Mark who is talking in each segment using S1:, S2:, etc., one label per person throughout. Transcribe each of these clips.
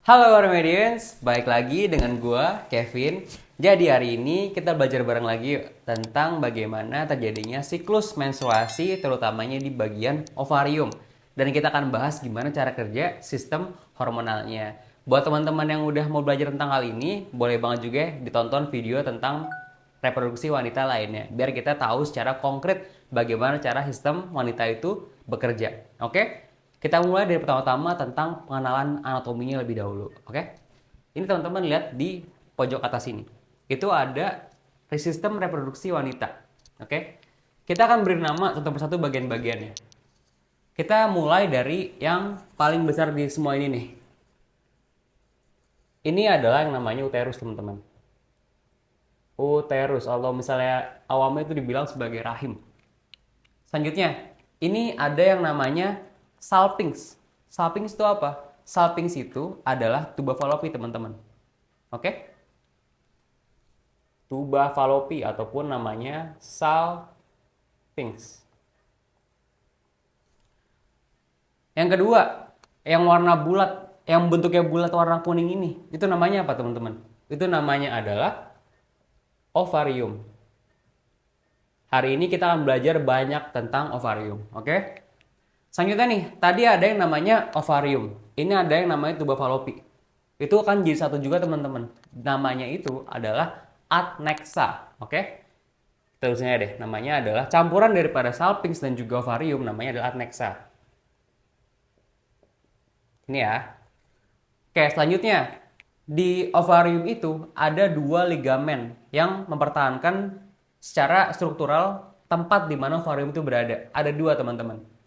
S1: Halo Remedians, balik lagi dengan gua Kevin. Jadi hari ini kita belajar bareng lagi tentang bagaimana terjadinya siklus menstruasi terutamanya di bagian ovarium. Dan kita akan bahas gimana cara kerja sistem hormonalnya. Buat teman-teman yang udah mau belajar tentang hal ini, boleh banget juga ditonton video tentang reproduksi wanita lainnya. Biar kita tahu secara konkret bagaimana cara sistem wanita itu bekerja. Oke? Kita mulai dari pertama-tama tentang pengenalan anatominya lebih dahulu, oke? Ini teman-teman lihat di pojok atas ini. Itu ada sistem reproduksi wanita, oke? Kita akan beri nama satu persatu bagian-bagiannya. Kita mulai dari yang paling besar di semua ini nih. Ini adalah yang namanya uterus, teman-teman. Uterus, atau misalnya awamnya itu dibilang sebagai rahim. Selanjutnya, ini ada yang namanya salpinx. Salpinx itu apa? Salpinx itu adalah tuba falopi, teman-teman. Oke? Tuba falopi ataupun namanya salpinx. Yang kedua, yang warna bulat, yang bentuknya bulat warna kuning ini, itu namanya apa, teman-teman? Itu namanya adalah ovarium. Hari ini kita akan belajar banyak tentang ovarium, oke? Selanjutnya nih, tadi ada yang namanya ovarium. Ini ada yang namanya tuba falopi. Itu akan jadi satu juga, teman-teman. Namanya itu adalah adnexa, oke? Terusnya deh, namanya adalah campuran daripada salpinx dan juga ovarium, namanya adalah adnexa. Ini ya. Oke, selanjutnya di ovarium itu ada dua ligamen yang mempertahankan secara struktural tempat di mana ovarium itu berada. Ada dua, teman-teman.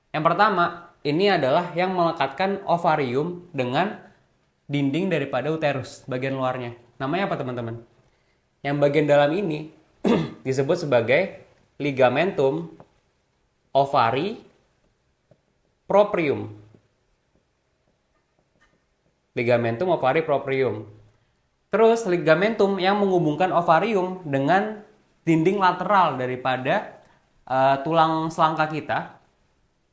S1: Yang pertama, ini adalah yang melekatkan ovarium dengan dinding daripada uterus, bagian luarnya. Namanya apa, teman-teman? Yang bagian dalam ini disebut sebagai ligamentum ovari proprium. Ligamentum ovari proprium. Terus ligamentum yang menghubungkan ovarium dengan dinding lateral daripada tulang selangka kita,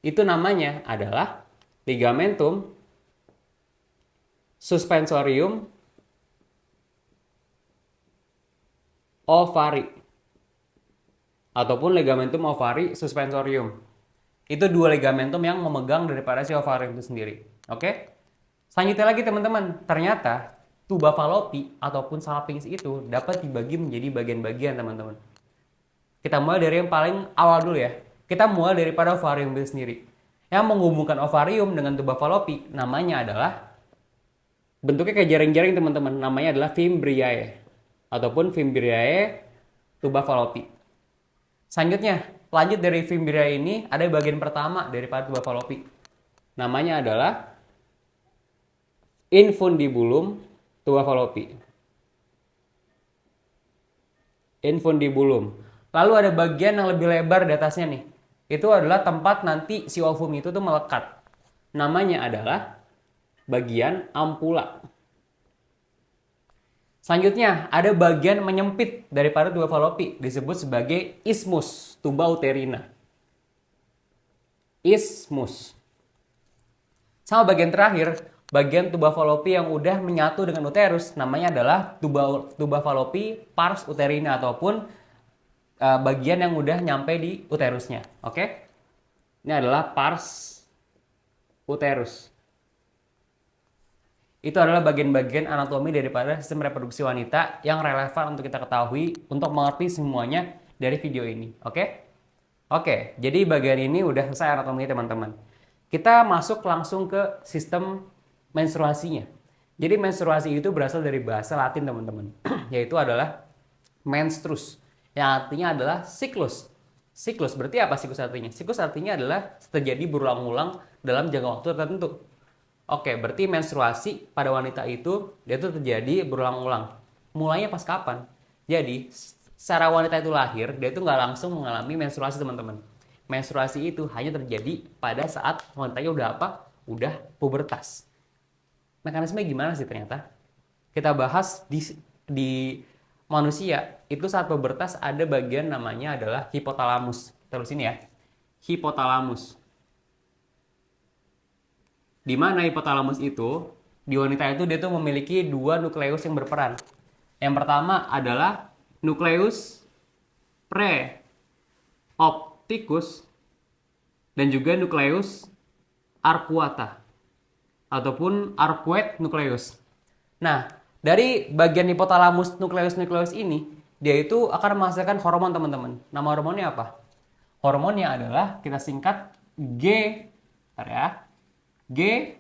S1: itu namanya adalah ligamentum suspensorium ovari ataupun ligamentum ovari suspensorium. Itu dua ligamentum yang memegang daripada si ovarium itu sendiri. Oke? Selanjutnya lagi, teman-teman, ternyata tuba falopi ataupun salpinx itu dapat dibagi menjadi bagian-bagian, teman-teman. Kita mulai dari yang paling awal dulu ya. Kita mulai daripada ovarium itu sendiri. Yang menghubungkan ovarium dengan tuba falopi namanya adalah bentuknya kayak jaring-jaring, teman-teman. Namanya adalah fimbriae ataupun fimbriae tuba falopi. Selanjutnya, lanjut dari fimbriae ini ada bagian pertama daripada tuba falopi. Namanya adalah infundibulum tuba falopi. Infundibulum. Lalu ada bagian yang lebih lebar di atasnya nih. Itu adalah tempat nanti si ovum itu tuh melekat. Namanya adalah bagian ampula. Selanjutnya ada bagian menyempit daripada tuba falopi, disebut sebagai isthmus tuba uterina. Isthmus. Sama bagian terakhir, bagian tuba falopi yang udah menyatu dengan uterus, namanya adalah tuba falopi pars uterina ataupun bagian yang udah nyampe di uterusnya. Oke? Ini adalah pars uterus. Itu adalah bagian-bagian anatomi daripada sistem reproduksi wanita yang relevan untuk kita ketahui untuk mengerti semuanya dari video ini. Oke? Oke, jadi bagian ini udah selesai anatominya, teman-teman. Kita masuk langsung ke sistem menstruasinya. Jadi menstruasi itu berasal dari bahasa Latin, teman-teman. Yaitu adalah menstrus, yang artinya adalah siklus. Siklus berarti apa siklus artinya? Siklus artinya adalah terjadi berulang-ulang dalam jangka waktu tertentu. Oke, berarti menstruasi pada wanita itu dia tuh terjadi berulang-ulang. Mulainya pas kapan? Jadi, secara wanita itu lahir, dia itu nggak langsung mengalami menstruasi, teman-teman. Menstruasi itu hanya terjadi pada saat wanitanya udah apa? Udah pubertas. Mekanismenya gimana sih ternyata? Kita bahas di manusia itu saat pubertas ada bagian namanya adalah hipotalamus. Terus ini ya, hipotalamus. Di mana hipotalamus itu Di wanita itu dia tuh memiliki dua nukleus yang berperan. Yang pertama adalah nukleus preopticus dan juga nukleus arcuata ataupun arcuate nukleus. Nah, dari bagian hipotalamus nukleus ini, dia itu akan menghasilkan hormon teman-teman. Nama hormonnya apa? Hormonnya adalah kita singkat G, ya, GnRH.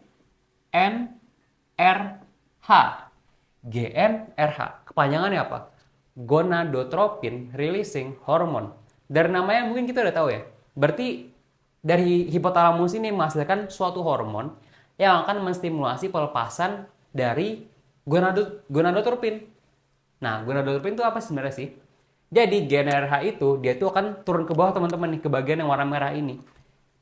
S1: GnRH. Kepanjangannya apa? Gonadotropin releasing hormone. Dari namanya mungkin kita udah tahu ya. Berarti dari hipotalamus ini menghasilkan suatu hormon yang akan menstimulasi pelepasan dari gonadotropin. Nah, gonadotropin itu apa sebenarnya sih? Jadi GnRH itu dia tuh akan turun ke bawah teman-teman nih, ke bagian yang warna merah ini.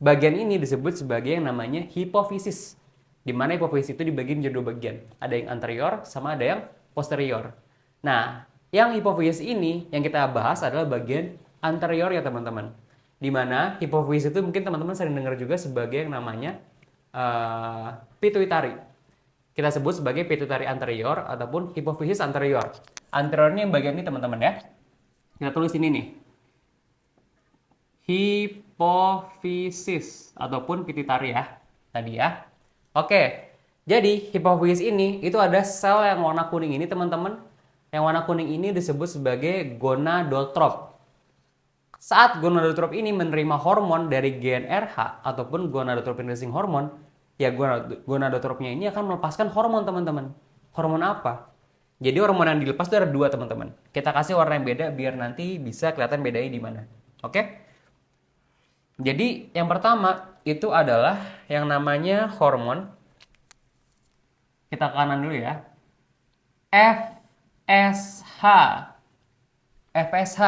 S1: Bagian ini disebut sebagai yang namanya hipofisis. Di mana hipofisis itu dibagi menjadi dua bagian. Ada yang anterior sama ada yang posterior. Nah, yang hipofisis ini yang kita bahas adalah bagian anterior ya teman-teman. Di mana hipofisis itu mungkin teman-teman sering dengar juga sebagai yang namanya pituitari. Kita sebut sebagai pituitari anterior ataupun hipofisis anterior. Anteriornya yang bagian ini teman-teman ya. Kita tulis ini nih. Hipofisis ataupun pituitari ya. Tadi ya. Oke. Jadi hipofisis ini itu ada sel yang warna kuning ini teman-teman. Yang warna kuning ini disebut sebagai gonadotrop. Saat gonadotrop ini menerima hormon dari GnRH ataupun gonadotropin releasing hormone, ya gonadotropnya ini akan melepaskan hormon teman-teman. Hormon apa? Jadi hormon yang dilepas itu ada dua teman-teman. Kita kasih warna yang beda biar nanti bisa kelihatan bedanya di mana. Oke? Jadi yang pertama itu adalah yang namanya hormon. Kita ke kanan dulu ya. FSH. FSH.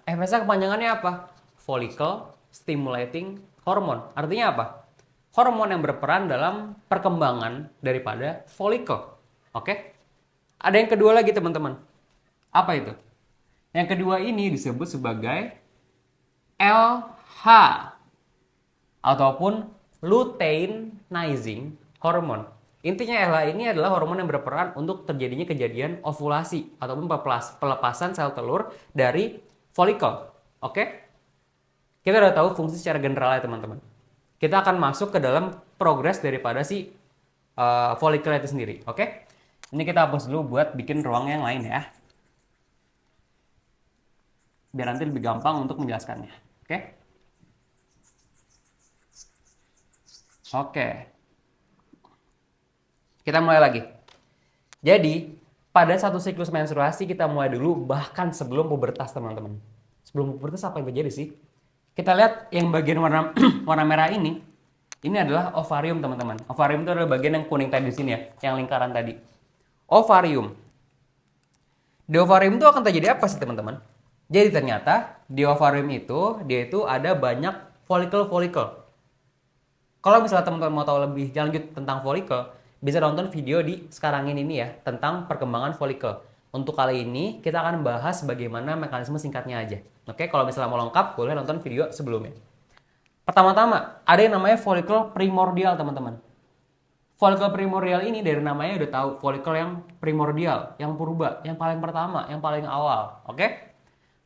S1: FSH kepanjangannya apa? Follicle Stimulating Hormone. Artinya apa? Hormon yang berperan dalam perkembangan daripada follicle. Oke? Ada yang kedua lagi teman-teman. Apa itu? Yang kedua ini disebut sebagai LH ataupun luteinizing hormone. Intinya LH ini adalah hormon yang berperan untuk terjadinya kejadian ovulasi ataupun pelepasan sel telur dari follicle. Oke? Kita udah tahu fungsi secara general ya teman-teman. Kita akan masuk ke dalam progres daripada si follicle itu sendiri. Oke? Ini kita hapus dulu buat bikin ruang yang lain ya. Biar nanti lebih gampang untuk menjelaskannya. Oke? Oke. Kita mulai lagi. Jadi, pada satu siklus menstruasi kita mulai dulu bahkan sebelum pubertas, teman-teman. Sebelum pubertas apa yang terjadi sih? Kita lihat yang bagian warna warna merah ini. Ini adalah ovarium, teman-teman. Ovarium itu adalah bagian yang kuning tadi di sini ya, yang lingkaran tadi. Ovarium. Di ovarium itu akan terjadi apa sih, teman-teman? Jadi ternyata di ovarium itu dia itu ada banyak follicle-follicle. Kalau misalnya teman-teman mau tahu lebih lanjut tentang follicle, bisa nonton video di sekarang ini nih ya, tentang perkembangan follicle. Untuk kali ini, kita akan bahas bagaimana mekanisme singkatnya aja. Oke, kalau misalnya mau lengkap, boleh nonton video sebelumnya. Pertama-tama, ada yang namanya follicle primordial, teman-teman. Follicle primordial ini dari namanya udah tahu, follicle yang primordial, yang purba, yang paling pertama, yang paling awal. Oke?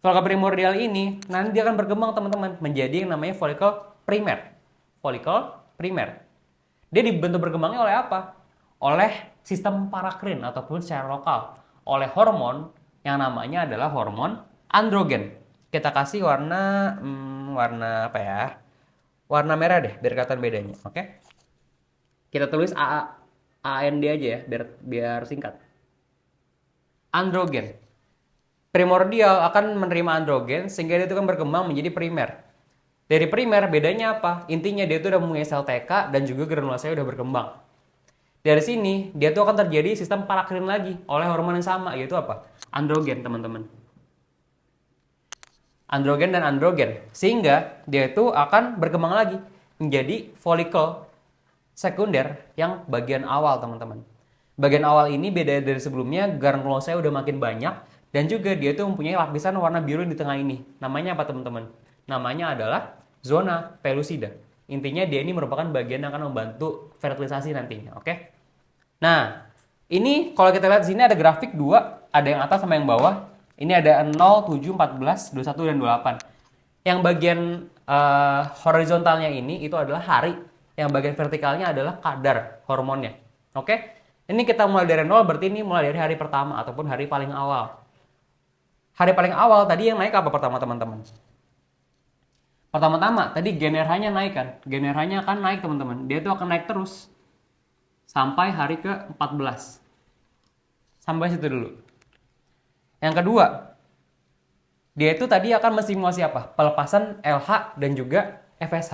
S1: Follicle primordial ini, nanti dia akan berkembang, teman-teman, menjadi yang namanya follicle primer. Follicle primer. Dia dibentuk berkembangnya oleh apa? Oleh sistem parakrin ataupun secara lokal. Oleh hormon yang namanya adalah hormon androgen. Kita kasih warna warna apa ya? Warna merah deh biar kelihatan bedanya, oke? Kita tulis AND aja ya biar singkat. Androgen. Primordial akan menerima androgen sehingga dia itu kan berkembang menjadi primer. Dari primer bedanya apa? Intinya dia itu udah mempunyai sel TK dan juga granulasanya udah berkembang. Dari sini dia tuh akan terjadi sistem parakrin lagi oleh hormon yang sama, yaitu apa? Androgen, teman-teman. Androgen dan androgen. Sehingga dia itu akan berkembang lagi menjadi follicle sekunder yang bagian awal, teman-teman. Bagian awal ini beda dari sebelumnya, granulosanya udah makin banyak dan juga dia itu mempunyai lapisan warna biru di tengah ini. Namanya apa, teman-teman? Namanya adalah zona pellucida. Intinya dia ini merupakan bagian yang akan membantu fertilisasi nantinya, oke? Nah, Ini kalau kita lihat di sini ada grafik dua, ada yang atas sama yang bawah. Ini ada 0, 7, 14, 21, dan 28. Yang bagian horizontalnya ini itu adalah hari. Yang bagian vertikalnya adalah kadar hormonnya. Oke? Ini kita mulai dari 0, berarti ini mulai dari hari pertama ataupun hari paling awal. Hari paling awal tadi yang naik apa pertama teman-teman? Pertama-tama tadi gen RH-nya naik kan? Gen RH-nya akan naik teman-teman. Dia itu akan naik terus sampai hari ke-14. Sampai situ dulu. Yang kedua, dia itu tadi akan menstimulasi apa? Pelepasan LH dan juga FSH.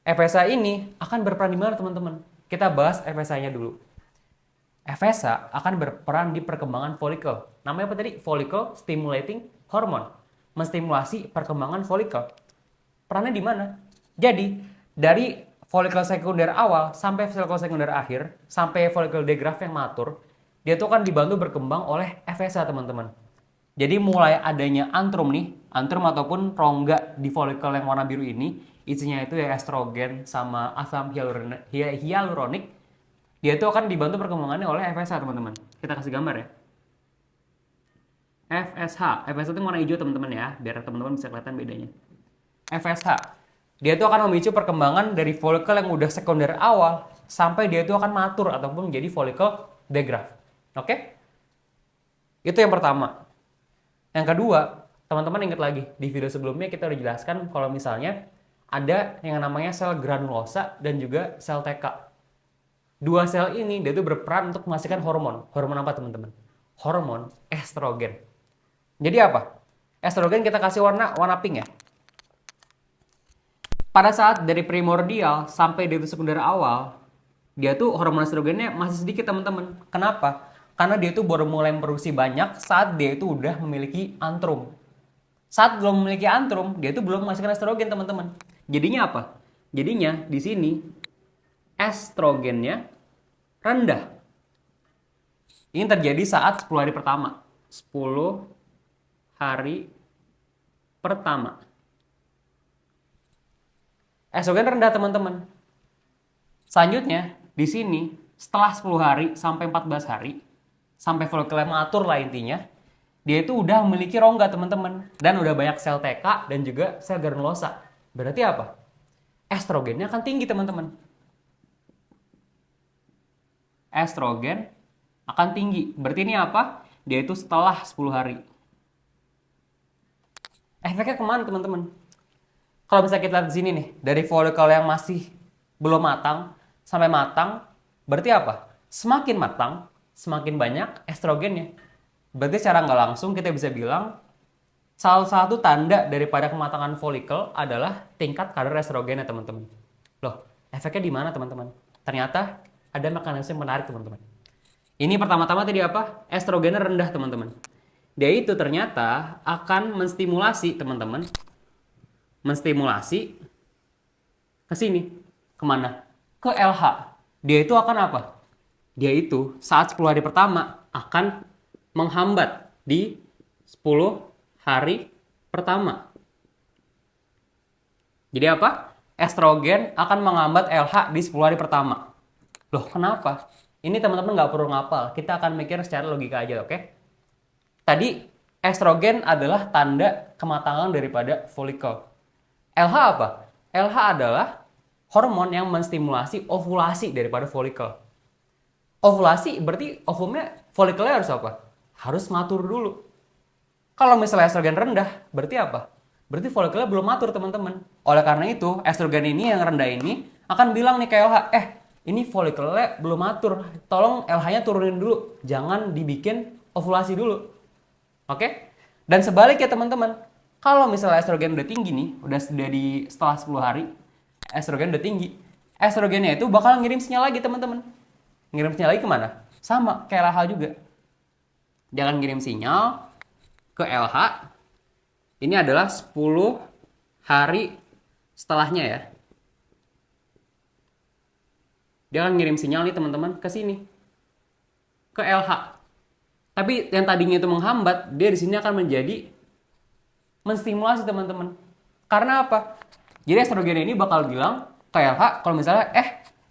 S1: FSH ini akan berperan di mana teman-teman? Kita bahas FSH-nya dulu. FSH akan berperan di perkembangan folikel. Namanya apa tadi? Follicle Stimulating Hormone. Menstimulasi perkembangan folikel. Perannya di mana? Jadi, dari folikel sekunder awal sampai folikel sekunder akhir, sampai folikel degraf yang matur, dia tuh akan dibantu berkembang oleh FSH teman-teman. Jadi mulai adanya antrum nih, antrum ataupun rongga di folikel yang warna biru ini, isinya itu ya estrogen sama asam hyaluronik. Dia itu akan dibantu perkembangannya oleh FSH teman-teman. Kita kasih gambar ya. FSH itu warna hijau teman-teman ya, biar teman-teman bisa kelihatan bedanya. FSH, dia itu akan memicu perkembangan dari folikel yang udah sekunder awal sampai dia itu akan matur ataupun menjadi folikel degraf. Oke? Itu yang pertama. Yang kedua, teman-teman ingat lagi, di video sebelumnya kita udah jelaskan kalau misalnya ada yang namanya sel granulosa dan juga sel TK. Dua sel ini dia itu berperan untuk menghasilkan hormon. Hormon apa teman-teman? Hormon estrogen. Jadi apa? Estrogen kita kasih warna pink ya. Pada saat dari primordial sampai di sekunder awal, dia tuh hormon estrogennya masih sedikit teman-teman. Kenapa? Karena dia tuh baru mulai memproduksi banyak saat dia itu udah memiliki antrum. Saat belum memiliki antrum, dia tuh belum menghasilkan estrogen teman-teman. Jadinya apa? Jadinya di sini estrogennya rendah. Ini terjadi saat 10 hari pertama. 10 hari pertama. Estrogen rendah teman-teman. Selanjutnya di sini setelah 10 hari sampai 14 hari sampai folikel matur lah intinya, dia itu udah memiliki rongga teman-teman dan udah banyak sel TK dan juga sel granulosa. Berarti apa? Estrogennya akan tinggi teman-teman. Estrogen akan tinggi. Berarti ini apa? Dia itu setelah 10 hari. Efeknya kemana teman-teman? Kalau misalnya kita lihat di sini nih, dari folikel yang masih belum matang sampai matang, berarti apa? Semakin matang, semakin banyak estrogennya. Berarti secara nggak langsung kita bisa bilang salah satu tanda daripada kematangan folikel adalah tingkat kadar estrogennya teman-teman. Loh, efeknya di mana teman-teman? Ternyata ada mekanisme yang menarik teman-teman. Ini pertama-tama tadi apa? Estrogennya rendah teman-teman. Dia itu ternyata akan menstimulasi teman-teman. Menstimulasi ke sini. Kemana? Ke LH. Dia itu akan apa? Dia itu saat 10 hari pertama akan menghambat di 10 hari pertama. Jadi apa? Estrogen akan menghambat LH di 10 hari pertama. Loh, kenapa? Ini teman-teman nggak perlu ngapal. Kita akan mikir secara logika aja, oke? Tadi, estrogen adalah tanda kematangan daripada folikel. LH apa? LH adalah hormon yang menstimulasi ovulasi daripada folikel. Ovulasi berarti ovumnya, folikelnya harus apa? Harus matur dulu. Kalau misalnya estrogen rendah, berarti apa? Berarti folikelnya belum matur teman-teman. Oleh karena itu, estrogen ini yang rendah ini akan bilang nih ke LH, ini folikelnya belum matur, tolong LH-nya turunin dulu, jangan dibikin ovulasi dulu. Oke? Dan sebaliknya teman-teman, kalau misalnya estrogen udah tinggi nih, udah di setelah 10 hari, estrogen udah tinggi, estrogennya itu bakal ngirim sinyal lagi teman-teman. Ngirim sinyal lagi kemana? Sama, kayak LH juga. Dia akan ngirim sinyal ke LH. Ini adalah 10 hari setelahnya ya. Dia akan ngirim sinyal nih teman-teman ke sini. Ke LH. Tapi yang tadinya itu menghambat, dia di sini akan menjadi menstimulasi teman-teman. Karena apa? Jadi estrogen ini bakal bilang ke LH kalau misalnya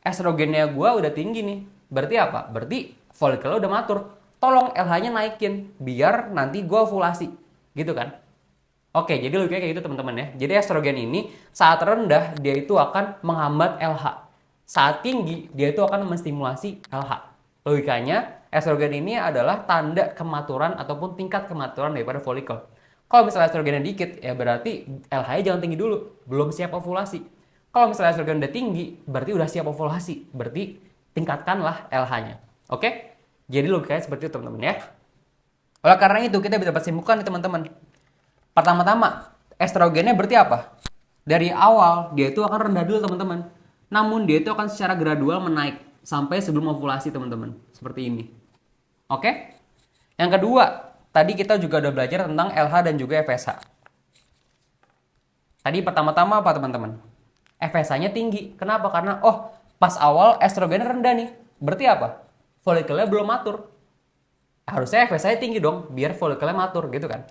S1: estrogennya gua udah tinggi nih. Berarti apa? Berarti folikel udah matur. Tolong LH-nya naikin biar nanti gue ovulasi. Gitu kan? Oke, jadi logikanya kayak gitu teman-teman ya. Jadi estrogen ini saat rendah dia itu akan menghambat LH. Saat tinggi dia itu akan menstimulasi LH. Logikanya estrogen ini adalah tanda kematuran ataupun tingkat kematuran daripada folikel. Kalau misalnya estrogennya dikit, ya berarti LH-nya jangan tinggi dulu, belum siap ovulasi. Kalau misalnya estrogen udah tinggi, berarti udah siap ovulasi. Berarti tingkatkanlah LH-nya. Oke? Jadi logikanya seperti itu teman-teman ya. Oleh karena itu kita bisa dapat simpulkan nih teman-teman. Pertama-tama, estrogennya berarti apa? Dari awal, dia itu akan rendah dulu teman-teman. Namun dia itu akan secara gradual menaik sampai sebelum ovulasi teman-teman. Seperti ini. Oke? Yang kedua, tadi kita juga udah belajar tentang LH dan juga FSH. Tadi pertama-tama apa teman-teman? FSH-nya tinggi. Kenapa? Karena, pas awal estrogennya rendah nih. Berarti apa? Folikelnya belum matur. Harusnya FSH-nya tinggi dong, biar folikelnya matur gitu kan.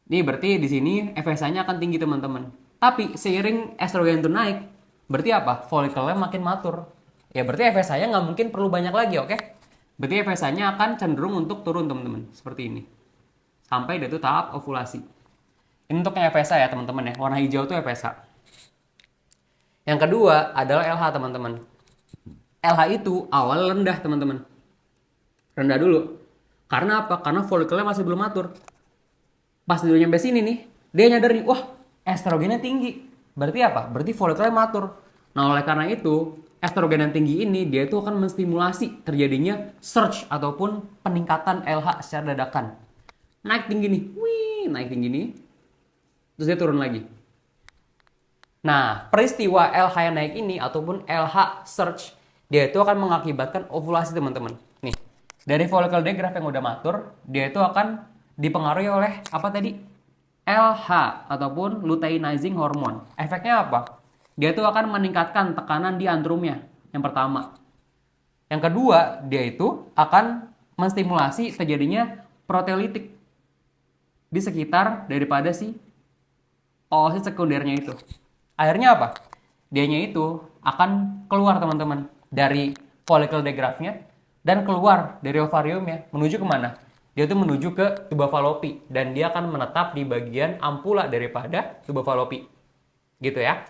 S1: Nih berarti di sini FSH-nya akan tinggi teman-teman. Tapi seiring estrogen itu naik, berarti apa? Folikelnya makin matur. Ya berarti FSH-nya nggak mungkin perlu banyak lagi, oke? Berarti FSH-nya akan cenderung untuk turun teman-teman, seperti ini. Sampai dia tuh tahap ovulasi. Ini untuk yang FSH ya teman-teman ya, warna hijau tuh FSH. Yang kedua adalah LH teman-teman. LH itu awal rendah teman-teman. Rendah dulu. Karena apa? Karena folikelnya masih belum matur. Pas dia nyampe sini nih, dia nyadar nih, wah estrogennya tinggi. Berarti apa? Berarti folikelnya matur. Nah oleh karena itu, estrogen yang tinggi ini dia itu akan menstimulasi terjadinya surge ataupun peningkatan LH secara dadakan. Naik tinggi nih, naik tinggi nih, terus dia turun lagi. Nah peristiwa LH yang naik ini ataupun LH surge, dia itu akan mengakibatkan ovulasi teman-teman. Nih, dari follicle digraph yang udah matur, dia itu akan dipengaruhi oleh apa tadi? LH ataupun luteinizing hormone. Efeknya apa? Dia itu akan meningkatkan tekanan di andromnya. Yang pertama. Yang kedua, dia itu akan menstimulasi terjadinya proteolitik di sekitar daripada si oosit sekundernya itu. Akhirnya apa? Dianya itu akan keluar teman-teman dari follicle digraphnya dan keluar dari ovariumnya menuju kemana? Dia tuh menuju ke tuba falopi dan dia akan menetap di bagian ampula daripada tuba falopi. Gitu ya.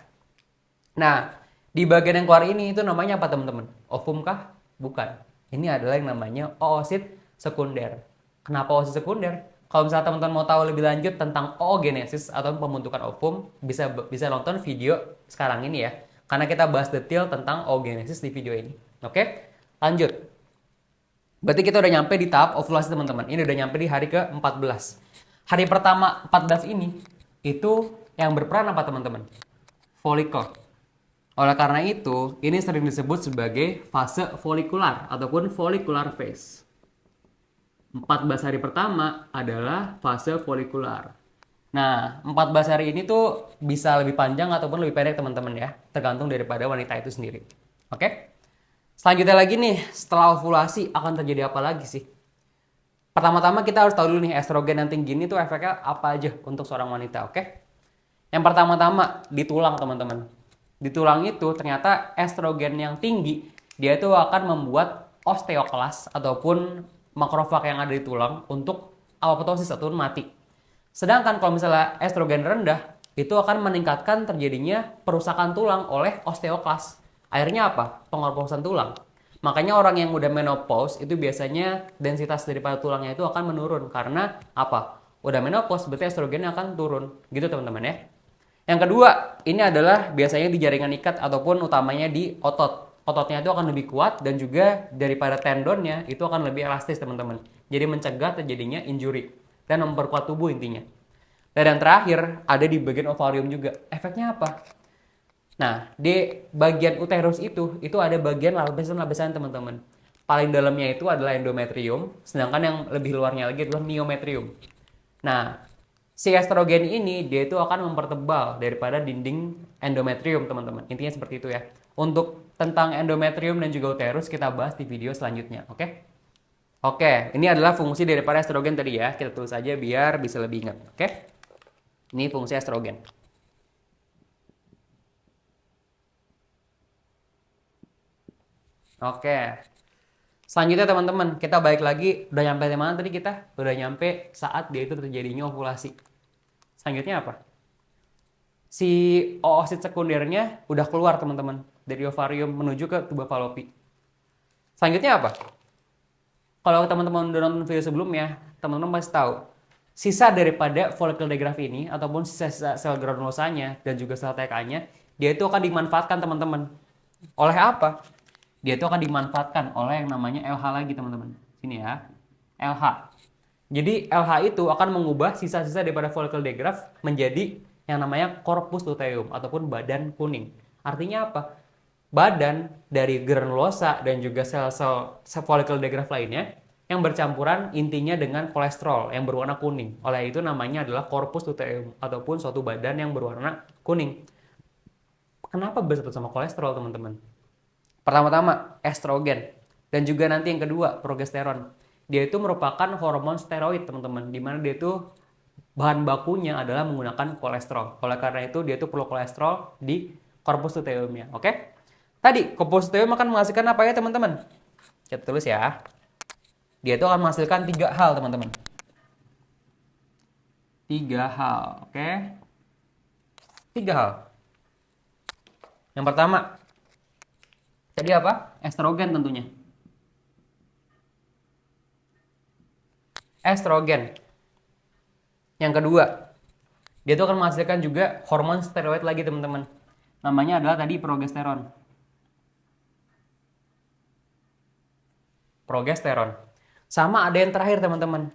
S1: Nah, di bagian yang keluar ini itu namanya apa teman-teman? Ovum kah? Bukan. Ini adalah yang namanya oosit sekunder. Kenapa oosit sekunder? Kalau misalnya teman-teman mau tahu lebih lanjut tentang oogenesis atau pembentukan ovum, bisa nonton video sekarang ini ya. Karena kita bahas detail tentang oogenesis di video ini. Oke? Lanjut. Berarti kita udah nyampe di tahap ovulasi teman-teman. Ini udah nyampe di hari ke-14. Hari pertama 14 ini, itu yang berperan apa teman-teman? Folikel. Oleh karena itu, ini sering disebut sebagai fase folikular ataupun follicular phase. 14 hari pertama adalah fase folikular. Nah, 14 hari ini tuh bisa lebih panjang ataupun lebih pendek teman-teman ya. Tergantung daripada wanita itu sendiri. Oke? Selanjutnya lagi nih, setelah ovulasi akan terjadi apa lagi sih? Pertama-tama kita harus tahu dulu nih estrogen yang tinggi ini tuh efeknya apa aja untuk seorang wanita, oke? Yang pertama-tama di tulang teman-teman. Di tulang itu ternyata estrogen yang tinggi dia itu akan membuat osteoklas ataupun makrofag yang ada di tulang untuk apoptosis ataupun mati. Sedangkan kalau misalnya estrogen rendah itu akan meningkatkan terjadinya perusakan tulang oleh osteoklas. Akhirnya apa? Pengorposan tulang. Makanya orang yang udah menopause itu biasanya densitas daripada tulangnya itu akan menurun. Karena apa? Udah menopause berarti estrogennya akan turun. Gitu teman-teman ya. Yang kedua, ini adalah biasanya di jaringan ikat ataupun utamanya di otot. Ototnya itu akan lebih kuat dan juga daripada tendonnya itu akan lebih elastis teman-teman. Jadi mencegah terjadinya injury dan memperkuat tubuh intinya. Dan yang terakhir ada di bagian ovarium juga. Efeknya apa? Nah, di bagian uterus itu ada bagian lapisan-lapisan teman-teman. Paling dalamnya itu adalah endometrium, sedangkan yang lebih luarnya lagi adalah myometrium. Nah, si estrogen ini dia itu akan mempertebal daripada dinding endometrium, teman-teman. Intinya seperti itu ya. Untuk tentang endometrium dan juga uterus kita bahas di video selanjutnya, oke? Oke, ini adalah fungsi daripada estrogen tadi ya. Kita tulis aja biar bisa lebih ingat, oke? Ini fungsi estrogen. Oke. Selanjutnya teman-teman, kita balik lagi, udah nyampe di mana tadi kita? Udah nyampe saat dia itu terjadinya ovulasi. Selanjutnya apa? Si oosit sekundernya udah keluar teman-teman dari ovarium menuju ke tuba falopi. Selanjutnya apa? Kalau teman-teman udah nonton video sebelumnya, teman-teman pasti tahu sisa daripada follicle digraph ini ataupun sisa-sisa sel granulosanya dan juga sel TK-nya, dia itu akan dimanfaatkan teman-teman. Oleh apa? Dia itu akan dimanfaatkan oleh yang namanya LH lagi teman-teman. Sini ya, LH. Jadi LH itu akan mengubah sisa-sisa daripada follicle digraph menjadi yang namanya corpus luteum ataupun badan kuning. Artinya apa? Badan dari granulosa dan juga sel-sel follicle digraph lainnya yang bercampuran intinya dengan kolesterol yang berwarna kuning. Oleh itu namanya adalah corpus luteum ataupun suatu badan yang berwarna kuning. Kenapa bersatu sama kolesterol teman-teman? Pertama-tama estrogen dan juga nanti yang kedua progesteron. Dia itu merupakan hormon steroid teman-teman, di mana dia itu bahan bakunya adalah menggunakan kolesterol. Oleh karena itu dia itu perlu kolesterol di corpus luteumnya. Oke? Tadi corpus luteum akan menghasilkan apa ya teman-teman? Kita tulis ya. Dia itu akan menghasilkan 3 hal teman-teman. 3 hal, oke? 3 hal. Yang pertama, tadi apa? Estrogen tentunya. Estrogen. Yang kedua, dia itu akan menghasilkan juga hormon steroid lagi teman-teman. Namanya adalah tadi progesteron. Progesteron. Sama ada yang terakhir teman-teman.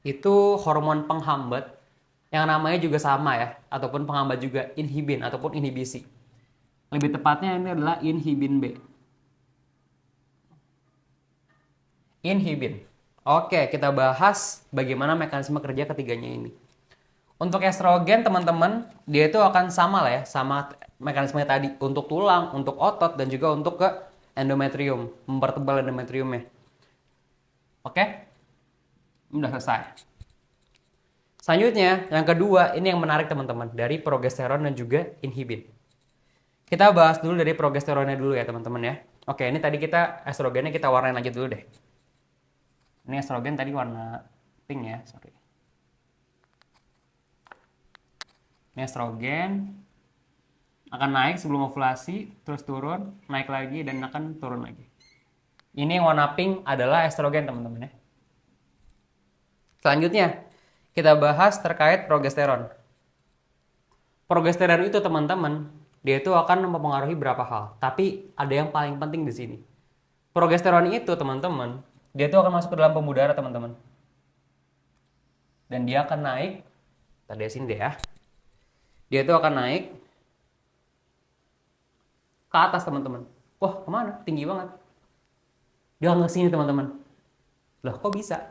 S1: Itu hormon penghambat yang namanya juga sama ya, ataupun penghambat juga inhibin ataupun inhibisi. Lebih tepatnya ini adalah inhibin B. Inhibin. Oke, kita bahas bagaimana mekanisme kerja ketiganya ini. Untuk estrogen teman-teman, dia itu akan sama lah ya, sama mekanismenya tadi untuk tulang, untuk otot dan juga untuk ke endometrium, mempertebal endometriumnya. Oke? Udah selesai. Selanjutnya, yang kedua, ini yang menarik teman-teman, dari progesteron dan juga inhibin. Kita bahas dulu dari progesteronnya dulu ya teman-teman ya. Oke, ini tadi kita estrogennya kita warnain aja dulu deh. Ini estrogen tadi warna pink ya, sorry. Ini estrogen akan naik sebelum ovulasi, terus turun, naik lagi, dan akan turun lagi. Ini yang warna pink adalah estrogen teman-teman ya. Selanjutnya, kita bahas terkait progesteron. Progesteron itu teman-teman, dia itu akan mempengaruhi berapa hal. Tapi ada yang paling penting di sini. Progesteron itu teman-teman, dia itu akan masuk ke dalam pembuluh darah teman-teman. Dan dia akan naik, tadi sini deh ya. Dia itu akan naik ke atas teman-teman. Wah, kemana? Tinggi banget. Dia akan ke sini teman-teman. Loh, kok bisa?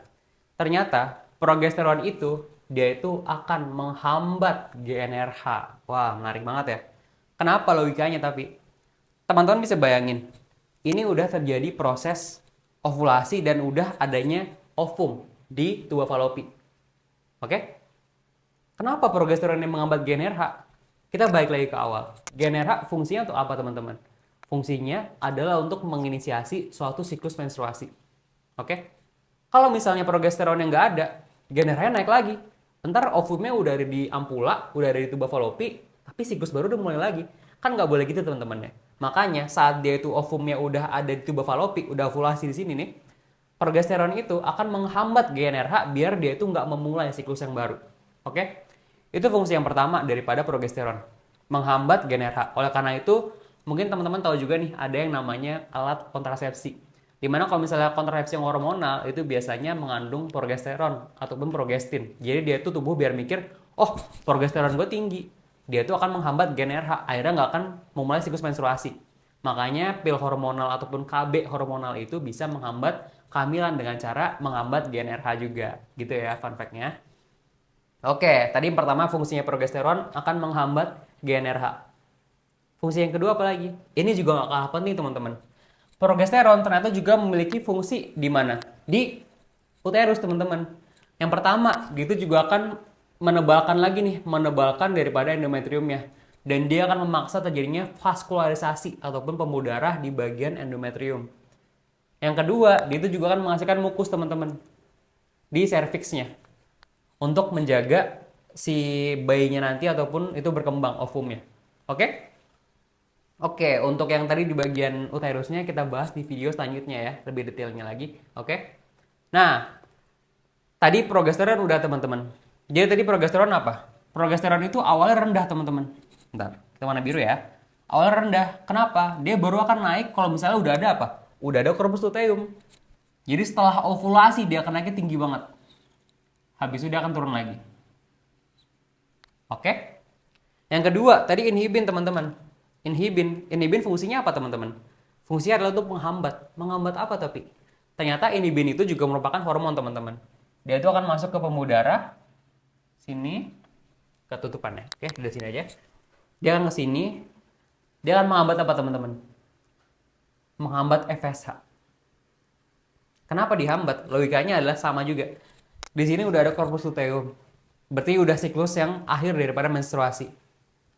S1: Ternyata progesteron itu dia itu akan menghambat GnRH. Wah, menarik banget ya. Kenapa logikanya tapi? Teman-teman bisa bayangin. Ini udah terjadi proses ovulasi dan udah adanya ovum di tuba falopi. Oke? Kenapa progesteron yang menghambat GnRH? Kita balik lagi ke awal. GnRH fungsinya untuk apa teman-teman? Fungsinya adalah untuk menginisiasi suatu siklus menstruasi. Oke? Kalau misalnya progesteron yang nggak ada, GnRH naik lagi. Ntar ovumnya udah ada di ampula, udah ada di tuba falopi, tapi siklus baru udah mulai lagi. Kan nggak boleh gitu teman-teman ya. Makanya saat dia itu ovumnya udah ada di tuba falopi, udah ovulasi di sini nih, progesteron itu akan menghambat GnRH biar dia itu nggak memulai siklus yang baru. Oke? Itu fungsi yang pertama daripada progesteron. Menghambat GnRH. Oleh karena itu, mungkin teman-teman tahu juga nih, ada yang namanya alat kontrasepsi. Dimana kalau misalnya kontrasepsi yang hormonal itu biasanya mengandung progesteron ataupun progestin. Jadi dia tuh tubuh biar mikir, oh progesteron gue tinggi. Dia tuh akan menghambat GnRH, akhirnya nggak akan memulai siklus menstruasi. Makanya pil hormonal ataupun KB hormonal itu bisa menghambat kehamilan dengan cara menghambat GnRH juga. Gitu ya fun fact-nya. Oke, tadi yang pertama fungsinya progesteron akan menghambat GnRH. Fungsi yang kedua apa lagi? Ini juga nggak kalah penting teman-teman. Progesteron ternyata juga memiliki fungsi di mana? Di uterus teman-teman. Yang pertama, dia itu juga akan menebalkan lagi nih, menebalkan daripada endometriumnya. Dan dia akan memaksa terjadinya vaskularisasi ataupun pembuluh darah di bagian endometrium. Yang kedua, dia itu juga akan menghasilkan mukus teman-teman di serviksnya untuk menjaga si bayinya nanti ataupun itu berkembang ovumnya. Oke? Oke, untuk yang tadi di bagian uterusnya kita bahas di video selanjutnya ya, lebih detailnya lagi. Oke? Nah, tadi progesteron udah teman-teman. Jadi tadi progesteron apa? Progesteron itu awalnya rendah teman-teman. Bentar, kita warna biru ya. Awalnya rendah. Kenapa? Dia baru akan naik kalau misalnya udah ada apa? Udah ada corpus luteum. Jadi setelah ovulasi dia akan naiknya tinggi banget. Habis itu dia akan turun lagi. Oke? Yang kedua, tadi inhibin teman-teman. Inhibin fungsinya apa teman-teman? Fungsinya adalah untuk menghambat. Menghambat apa tapi? Ternyata inhibin itu juga merupakan hormon teman-teman. Dia itu akan masuk ke pembuluh darah. Sini. Ketutupan ya. Oke, dari sini aja. Dia akan ke sini. Dia akan menghambat apa teman-teman? Menghambat FSH. Kenapa dihambat? Logikanya adalah sama juga. Di sini udah ada corpus luteum. Berarti udah siklus yang akhir daripada menstruasi.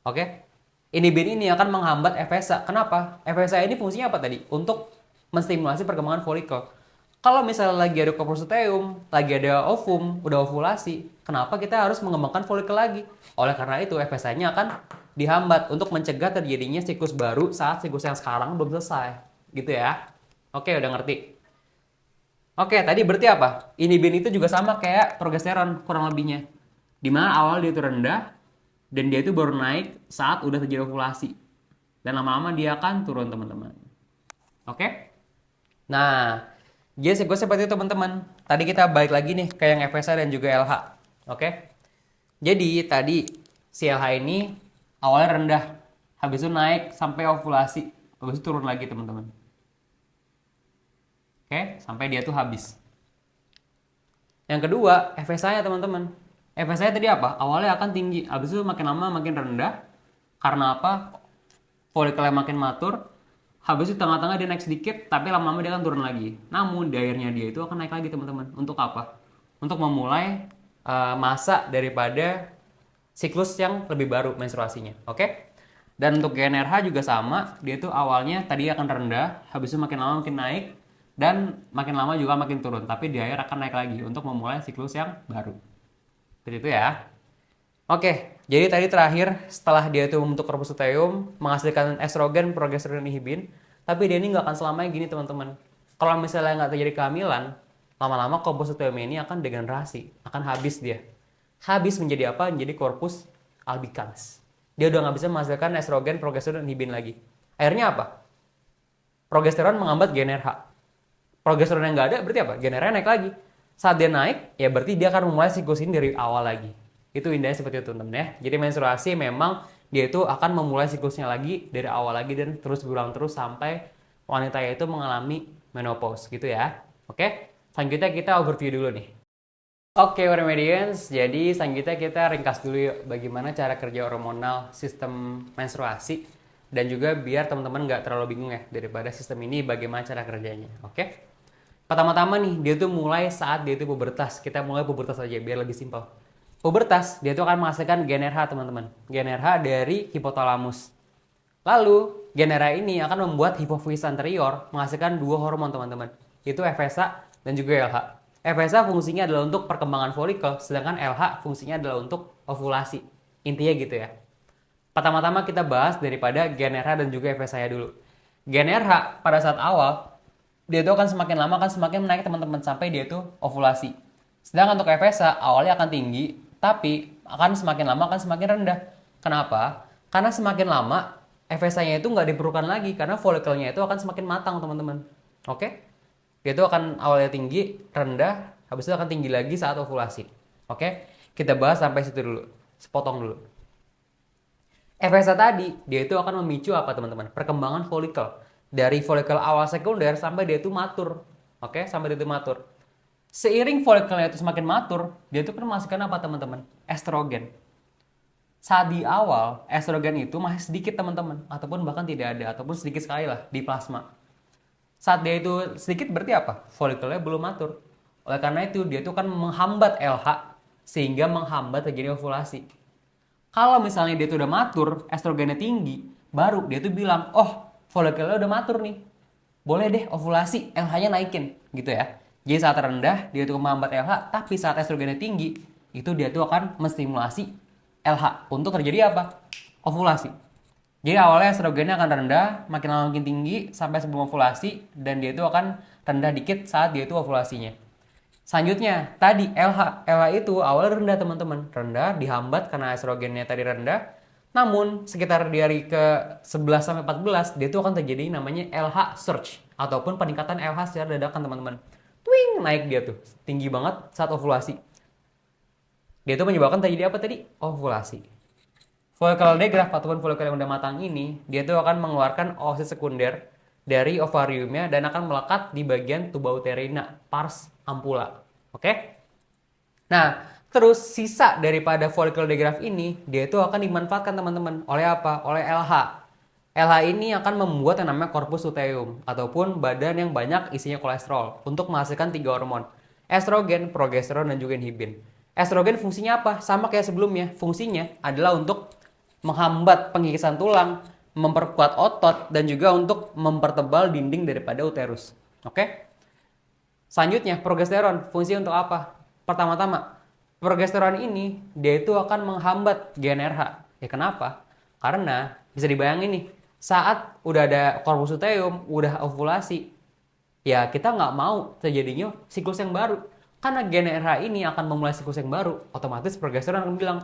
S1: Oke? Inhibin ini akan menghambat FSH. Kenapa? FSH ini fungsinya apa tadi? Untuk menstimulasi perkembangan folikel. Kalau misalnya lagi ada corpus luteum, lagi ada ovum, udah ovulasi, kenapa kita harus mengembangkan folikel lagi? Oleh karena itu, FSH-nya akan dihambat untuk mencegah terjadinya siklus baru saat siklus yang sekarang belum selesai. Gitu ya. Oke, udah ngerti? Oke, tadi berarti apa? Inhibin itu juga sama kayak progesteron kurang lebihnya. Dimana awal dia itu rendah, dan dia itu baru naik saat udah terjadi ovulasi. Dan lama-lama dia akan turun teman-teman. Oke? Nah, jadi gue seperti itu teman-teman. Tadi kita balik lagi nih ke yang FSH dan juga LH. Oke? Jadi tadi si LH ini awalnya rendah. Habis itu naik sampai ovulasi. Habis itu turun lagi teman-teman. Oke? Sampai dia tuh habis. Yang kedua, FSH-nya teman-teman. FSH tadi apa? Awalnya akan tinggi, habis itu makin lama makin rendah. Karena apa? Folikelnya makin matur. Habis itu tengah-tengah dia naik sedikit, tapi lama-lama dia akan turun lagi. Namun di akhirnya dia itu akan naik lagi teman-teman. Untuk apa? Untuk memulai masa daripada siklus yang lebih baru menstruasinya. Oke? Dan untuk GnRH juga sama. Dia itu awalnya tadi akan rendah, habis itu makin lama makin naik. Dan makin lama juga makin turun. Tapi di akhir akan naik lagi untuk memulai siklus yang baru. Seperti itu ya. Oke, jadi tadi terakhir setelah dia itu membentuk corpus luteum, menghasilkan estrogen, progesteron, inhibin, tapi dia ini nggak akan selamanya gini teman-teman. Kalau misalnya nggak terjadi kehamilan, lama-lama corpus luteum ini akan degenerasi, akan habis dia. Habis menjadi apa? Menjadi corpus albicans. Dia udah nggak bisa menghasilkan estrogen, progesteron, inhibin lagi. Akhirnya apa? Progesteron menghambat GnRH. Progesteron yang nggak ada berarti apa? GnRH naik lagi. Saat dia naik, ya berarti dia akan memulai siklus ini dari awal lagi. Itu indahnya seperti itu teman-teman ya. Jadi menstruasi memang dia itu akan memulai siklusnya lagi dari awal lagi dan terus berulang terus sampai wanita itu mengalami menopause gitu ya. Oke, selanjutnya kita overview dulu nih. Oke, Remedians, jadi selanjutnya kita ringkas dulu yuk bagaimana cara kerja hormonal sistem menstruasi dan juga biar teman-teman nggak terlalu bingung ya daripada sistem ini bagaimana cara kerjanya. Oke? Pertama-tama nih, dia tuh mulai saat dia itu pubertas. Kita mulai pubertas aja biar lebih simpel. Pubertas, dia tuh akan menghasilkan GnRH teman-teman. GnRH dari hipotalamus. Lalu, GnRH ini akan membuat hipofisis anterior menghasilkan dua hormon teman-teman. Itu FSH dan juga LH. FSH fungsinya adalah untuk perkembangan folikel, sedangkan LH fungsinya adalah untuk ovulasi. Intinya gitu ya. Pertama-tama kita bahas daripada GnRH dan juga FSH dulu. GnRH pada saat awal, dia itu akan semakin lama akan semakin menaik teman-teman sampai dia itu ovulasi. Sedangkan untuk FSH awalnya akan tinggi, tapi akan semakin lama akan semakin rendah. Kenapa? Karena semakin lama FSH-nya itu nggak diperlukan lagi karena folikelnya itu akan semakin matang teman-teman. Oke? Dia itu akan awalnya tinggi, rendah, habis itu akan tinggi lagi saat ovulasi. Oke? Kita bahas sampai situ dulu. Sepotong dulu. FSH tadi dia itu akan memicu apa teman-teman? Perkembangan folikel. Dari folikel awal sekunder sampai dia itu matur. Oke, sampai dia itu matur. Seiring folikelnya itu semakin matur, dia itu kan menghasilkan apa teman-teman? Estrogen. Saat di awal, estrogen itu masih sedikit teman-teman, ataupun bahkan tidak ada, ataupun sedikit sekali lah di plasma. Saat dia itu sedikit berarti apa? Folikelnya belum matur. Oleh karena itu, dia itu kan menghambat LH, sehingga menghambat terjadi ovulasi. Kalau misalnya dia itu udah matur, estrogennya tinggi, baru dia itu bilang, oh, folikelnya udah matur nih. boleh deh ovulasi, LH-nya naikin gitu ya. Jadi saat rendah dia tuh menghambat LH, tapi saat estrogennya tinggi itu dia tuh akan menstimulasi LH untuk terjadi apa? Ovulasi. Jadi awalnya estrogennya akan rendah, makin lama makin tinggi sampai sebelum ovulasi, dan dia itu akan rendah dikit saat dia itu ovulasinya. Selanjutnya, tadi LH. LH itu awalnya rendah teman-teman. Rendah, dihambat karena estrogennya tadi rendah. Namun, sekitar di hari ke 11 sampai 14, dia itu akan terjadi namanya LH surge. Ataupun peningkatan LH secara dadakan teman-teman. Twing, naik dia tuh. Tinggi banget saat ovulasi. Dia itu menyebabkan terjadi apa tadi? Ovulasi. Follicular digraft ataupun folikel yang udah matang ini, dia tuh akan mengeluarkan oosit sekunder dari ovariumnya dan akan melekat di bagian tuba uterina, pars ampula. Oke? Nah, terus sisa daripada follicular digraft ini, dia itu akan dimanfaatkan teman-teman oleh apa? Oleh LH. LH ini akan membuat yang namanya corpus luteum ataupun badan yang banyak isinya kolesterol untuk menghasilkan 3 hormon. Estrogen, progesteron, dan juga inhibin. Estrogen fungsinya apa? Sama kayak sebelumnya. Fungsinya adalah untuk menghambat pengikisan tulang, memperkuat otot, dan juga untuk mempertebal dinding daripada uterus. Oke? Selanjutnya, progesteron. Fungsinya untuk apa? Pertama-tama, progesteron ini dia itu akan menghambat GnRH. Ya kenapa? Karena bisa dibayangin nih, saat udah ada corpus luteum, udah ovulasi, ya kita nggak mau terjadinya siklus yang baru. Karena GnRH ini akan memulai siklus yang baru, otomatis progesteron akan bilang,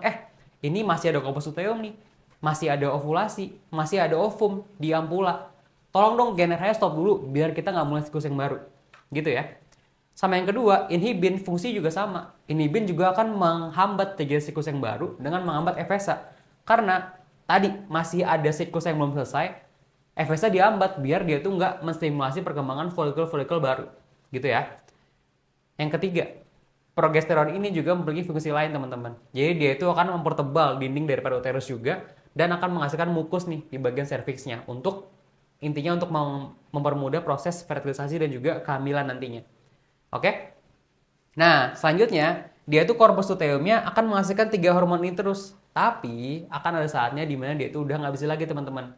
S1: ini masih ada corpus luteum nih, masih ada ovulasi, masih ada ovum di ampula. Tolong dong GnRH-nya stop dulu, biar kita nggak mulai siklus yang baru. Gitu ya. Sama yang kedua, inhibin fungsi juga sama. Inhibin juga akan menghambat terjadi siklus yang baru dengan menghambat FSH. Karena tadi masih ada siklus yang belum selesai, FSH dihambat biar dia tuh nggak menstimulasi perkembangan folikel-folikel baru. Gitu ya. Yang ketiga, progesteron ini juga memiliki fungsi lain teman-teman. Jadi dia itu akan mempertebal dinding daripada uterus juga dan akan menghasilkan mukus nih di bagian serviksnya untuk intinya untuk mempermudah proses fertilisasi dan juga kehamilan nantinya. Oke? Nah, selanjutnya dia itu corpus luteumnya akan menghasilkan 3 hormon ini terus. Tapi akan ada saatnya di mana dia itu udah nggak bisa lagi teman-teman.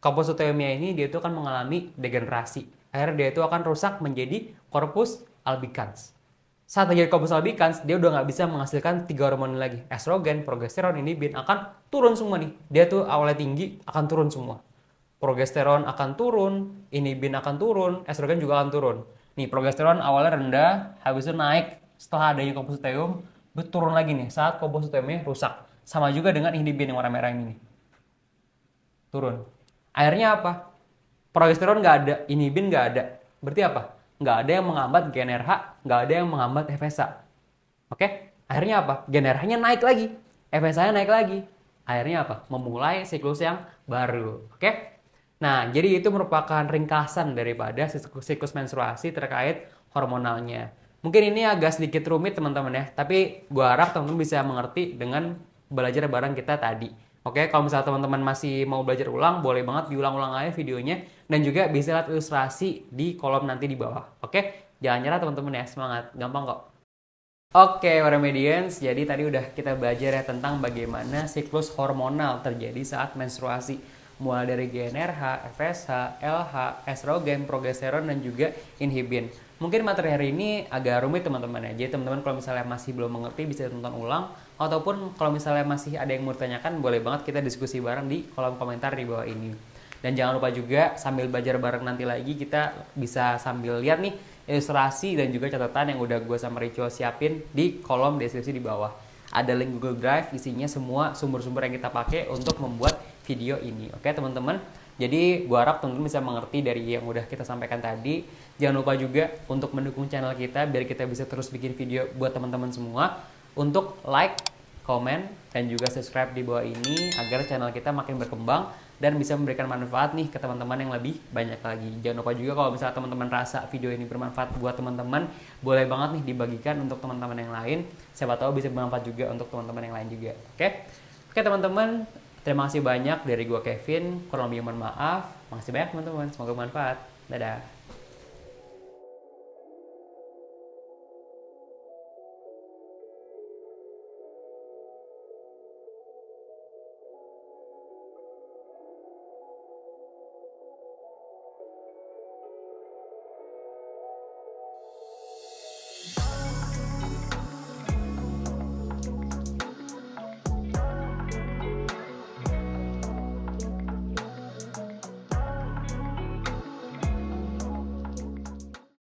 S1: Corpus luteumnya ini dia itu akan mengalami degenerasi. Akhirnya dia itu akan rusak menjadi corpus albicans. Saat terjadi corpus albicans, dia udah nggak bisa menghasilkan 3 hormon lagi. Estrogen, progesteron, inhibin akan turun semua nih. Dia tuh awalnya tinggi, akan turun semua. Progesteron akan turun, inhibin akan turun, estrogen juga akan turun. Nih, progesteron awalnya rendah, habis itu naik setelah adanya corpus luteum, turun lagi nih saat corpus luteumnya rusak. Sama juga dengan inhibin yang warna merah ini nih. Turun. Akhirnya apa? Progesteron nggak ada, inhibin nggak ada. Berarti apa? Nggak ada yang menghambat GnRH, nggak ada yang menghambat FSH. Oke? Akhirnya apa? GnRH-nya naik lagi, FSH-nya naik lagi. Akhirnya apa? Memulai siklus yang baru. Oke? Nah, jadi itu merupakan ringkasan daripada siklus menstruasi terkait hormonalnya. Mungkin ini agak sedikit rumit teman-teman ya, tapi gue harap teman-teman bisa mengerti dengan belajar bareng kita tadi. Oke, kalau misalnya teman-teman masih mau belajar ulang, boleh banget diulang-ulang aja videonya. Dan juga bisa lihat ilustrasi di kolom nanti di bawah. Oke, jangan nyerah teman-teman ya, semangat. Gampang kok. Oke, Warmedians, jadi tadi udah kita belajar ya tentang bagaimana siklus hormonal terjadi saat menstruasi. Mulai dari GnRH, FSH, LH, estrogen, progesteron, dan juga inhibin. Mungkin materi hari ini agak rumit teman-teman ya. Jadi teman-teman kalau misalnya masih belum mengerti bisa tonton ulang. Ataupun kalau misalnya masih ada yang mau ditanyakan, boleh banget kita diskusi bareng di kolom komentar di bawah ini. Dan jangan lupa juga sambil belajar bareng nanti lagi kita bisa sambil lihat nih ilustrasi dan juga catatan yang udah gue sama Rico siapin di kolom deskripsi di bawah. Ada link Google Drive isinya semua sumber-sumber yang kita pakai untuk membuat video ini. Oke teman-teman, jadi gue harap teman-teman bisa mengerti dari yang udah kita sampaikan tadi. Jangan lupa juga untuk mendukung channel kita biar kita bisa terus bikin video buat teman-teman semua. Untuk like, komen, dan juga subscribe di bawah ini agar channel kita makin berkembang dan bisa memberikan manfaat nih ke teman-teman yang lebih banyak lagi. Jangan lupa juga kalau misalnya teman-teman rasa video ini bermanfaat buat teman-teman, boleh banget nih dibagikan untuk teman-teman yang lain. Siapa tahu bisa bermanfaat juga untuk teman-teman yang lain juga. Oke teman-teman, terima kasih banyak dari gua Kevin. Kurang lebih mohon maaf. Makasih banyak teman-teman. Semoga bermanfaat. Dadah.